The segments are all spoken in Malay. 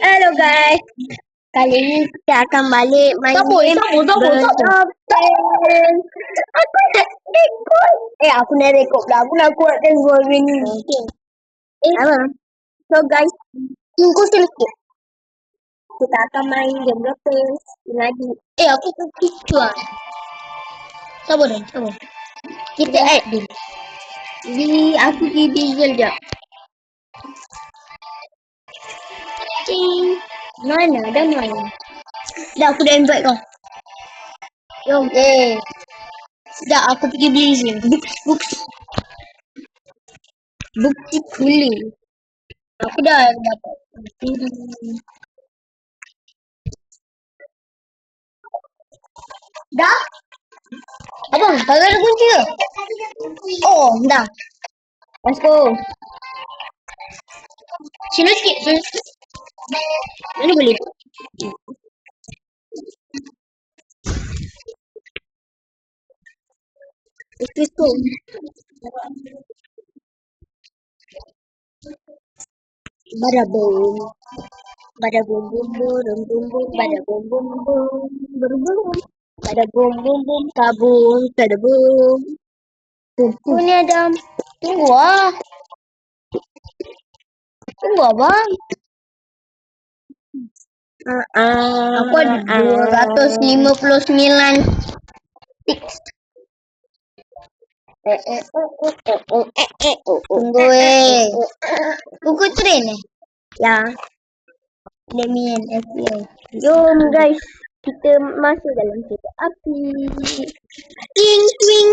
Hello guys, kali ini kita akan balik main game bertopeng. Aku nak rekod. Aku nak rekod pula. Aku nak kuat dan buat ini. Apa? So guys, tunggu sedikit. Kita akan main game bertopeng lagi. Aku kepicuan. Sabar. Kita add dulu. Aku pergi diesel jap. Mana dah main? Dah aku dah invite kau. Jom. Dah aku pergi beli sini. Bukti kuli. Aku dah dapat. Dah? Abang, kagak ada kunci ke? Oh, dah. Let's go. Sini sikit. Mana boleh? Let's go. Bada boom. Bada boom boom boom boom boom. Bada boom boom boom. Boom boom. Bada boom boom boom. Kabum. Bada boom. Oh, ni Adam. Tunggu abang. Aku ada 259 Tunggu Buku train Ya. Demian FBI. Jom guys. Kita masuk dalam kereta api. Swing swing.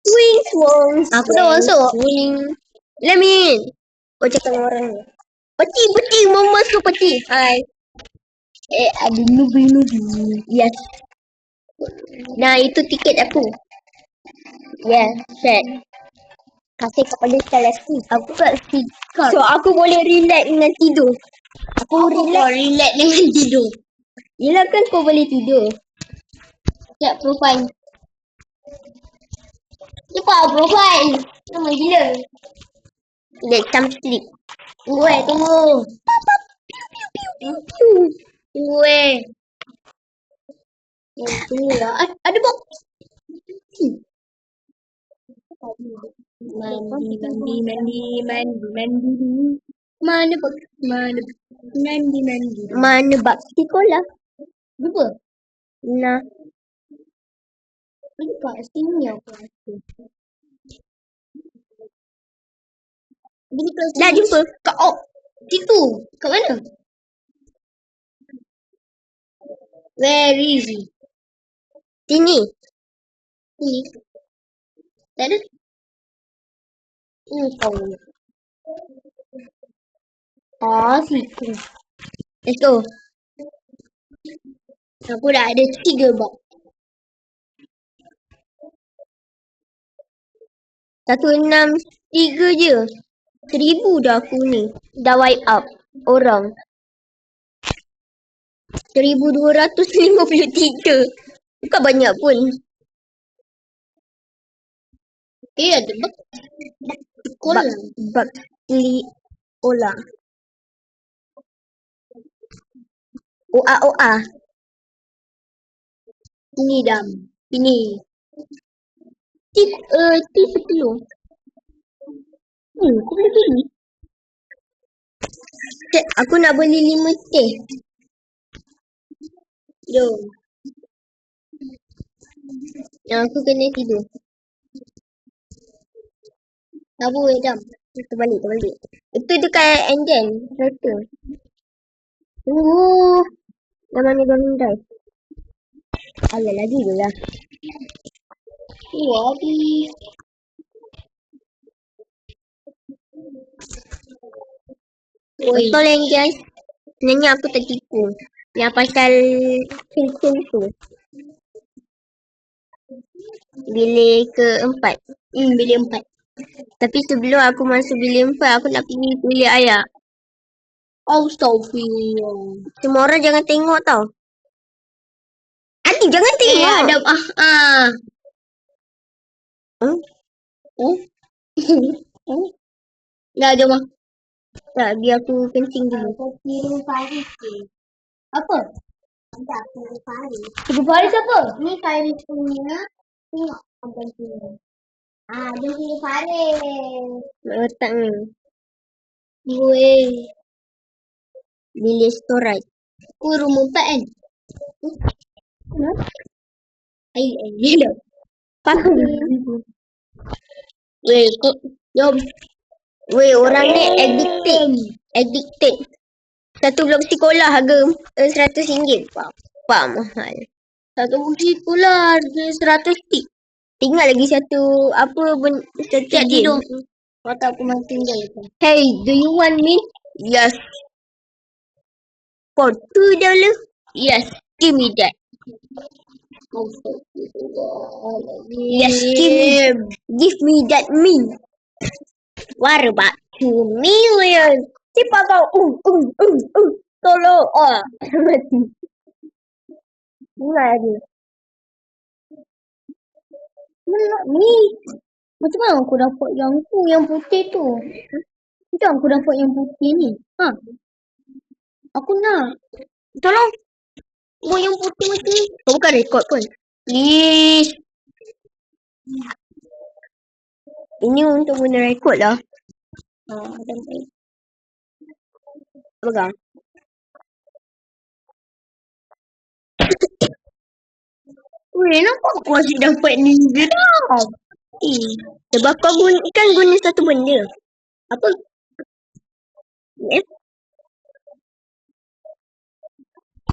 Swing swing. Aku dah masuk. Swing. Lemin. Kau cakap dengan orang ni. Peti. Mau masuk peti. Hai. Ada nubi. Yes. Nah, itu tiket aku. Yes, set. Kasih kepada Celesti. Aku kat stiker. So, aku boleh relax dengan tidur. Aku relax dengan tidur. Yelah kan kau boleh tidur. Sekejap profile. Cepat profile. Lama gila. Let some sleep. Tunggu. Tunggu Tunggu lah. Ada box. Mandi. Mana box? Mandi. Mana bakti kola? Lupa. Nah. Ini kat sini aku rasa. Ini kat sini. Dah jumpa. Kat situ. Kat mana? Where is he? Sini. Sini. Tak ada. Kau. Situ. Let's go. Aku dah ada 3 box. 163 je. 1000 dah aku ni. Dah wipe up orang. 1253. Bukan banyak pun. Ada box. Kola. Bakti kola. OA. Ini dam. Ini. Tip 10. Kau boleh beli. Aku nak beli 5 teh. Jom. Yang aku kena tidur. Sabar Dam. Terbalik. Itu dekat engine. Kereta. Tunggu. Nama drive. Alah lagi je lah. Habis. Tolong guys. Sebenarnya aku tertipu. Yang pasal film tu. Bilik ke-4. Bilik 4. Tapi sebelum aku masuk bilik 4, aku nak pergi bilik ayah. Astaghfirullah. Semua orang jangan tengok tau. Adik jangan tengok. Adam. Dah jom. Tak, biar aku kencing dulu. Tiga Faris. Apa? Tak, Tiga Faris. Tiga Faris apa? Ni Faris punya. Tengok abang tu. Dia Tiga Faris. Nak letak ni. Weh. Bilik storage. Aku rumah 4 kan? Kenapa? Air dah. Pakai. Weh, jom. Weh, orang ni addicted. Satu blok sekolah harga RM100. Pak mahal. Satu buku sekolah harga 100 tik. Tinggal lagi satu satu Tak game. tidur. Kau tak aku main tinggal tu. Hey, do you want me? Yes. For $2? Yes, give me that. Yes, give me that me. What about 2 million? Siapa kau? Tolong. Oh, mati. Dengar lagi. Mana ni? Macam mana aku dapat yang putih tu? Macam aku dapat yang putih ni? Aku nak. Tolong. Mau yang putih macam ni. Kau bukan rekod pun. Please. Ini untuk guna rekod lah. Pegang. Weh, nampak aku asyik dapat ni je dah. Sebab kau guna satu benda. Apa? Yes.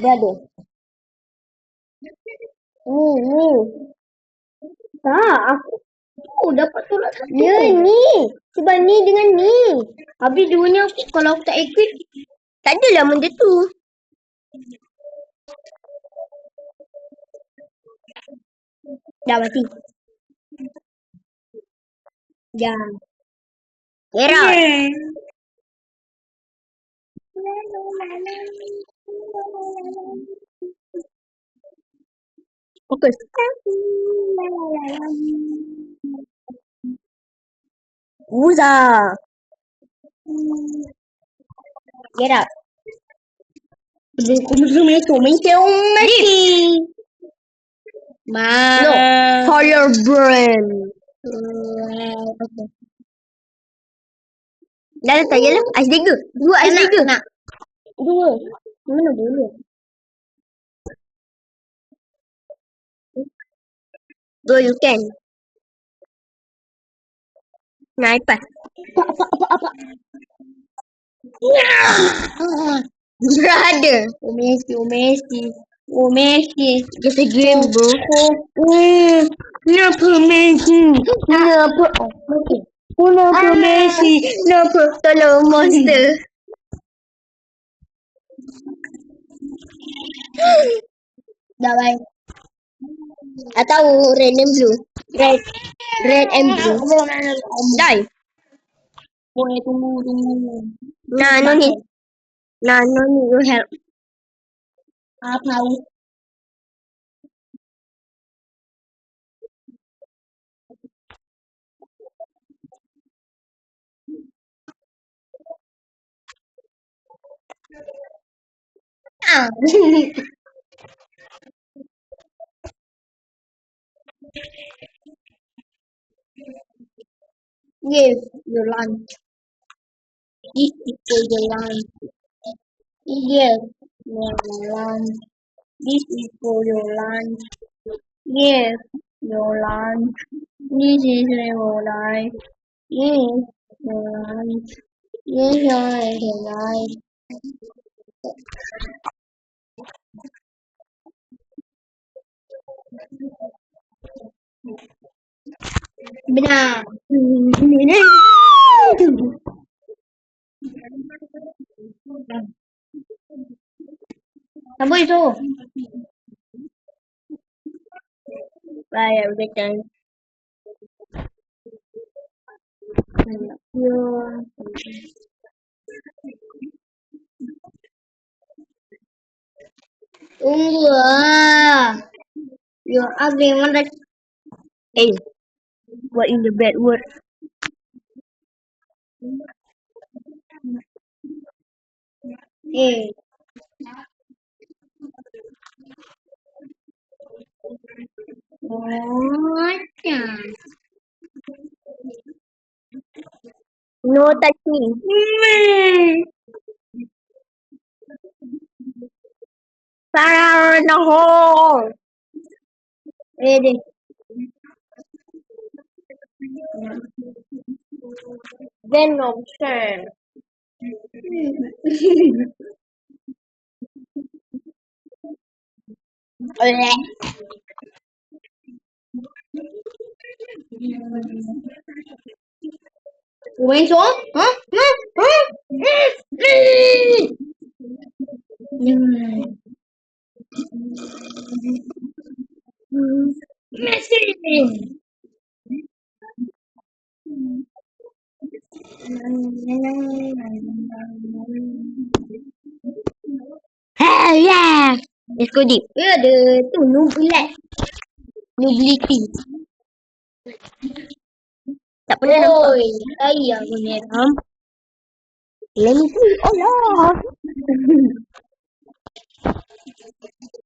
Dia ada. Ni. Tak, aku dapat tolak satu. Ya, ni. Sebab ni dengan ni. Habis duanya kalau aku tak ikut. Tak adalah benda tu. Dah mati. Jam. Get out. Fokus. Uza. Get out. No. Fire brand. Dah letak je lah. Ais tiga. Dua ais tiga. Nak. Dua. Mana boleh? Go, you can. Nah, iPad. Apa? Brother. Oh, Messi. Just a game, bro. Kenapa Messi? Kenapa? Okay. Kenapa Messi? Kenapa? Tolong, monster. Dah baik. Atau red and blue. Red and blue. Die. Boleh tunggu. Nah, no need. Nah, no need your help. Tahu. Yes, your lunch. This is for your lunch. Yes, your lunch. This is for your lunch. Yes, your lunch. This is your lunch. Yes, your lunch. Yes, your lunch. Benar. Apa itu? Fire return. Tunggu ah. Your ugly one. Hey, what in the bad word? Eh. Macam. No touching. Fire in the hole. Deh. Venom Shan. Main xuống. Hả? Hả? Hả? Messi. Yeah. Let's go deep. Ada tu nublet. Nubility. Tak pernah nampak. Oi, saya punya. Let me see. Oh Lord.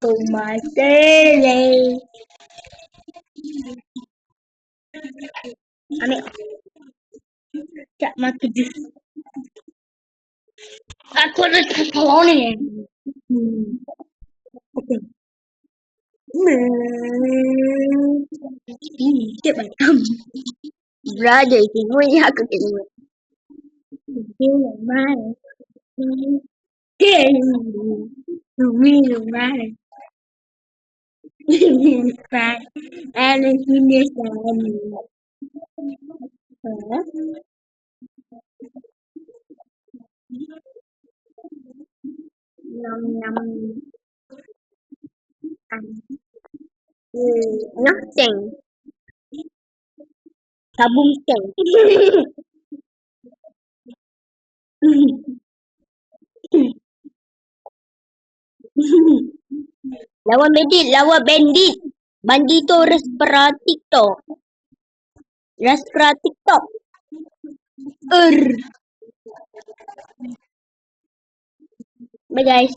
Tomatele. Ambil. Tak makan jus. Aku ada telur ni. Okay. Cik macam. Brother, tengok je aku tengok. Dia lemah. Dia lemah. Fat and a genius Yum yum. Nothing. Sabung tank. Lawan bandit, lawan bandit. Bandito Respratito. Respratito. Bye guys.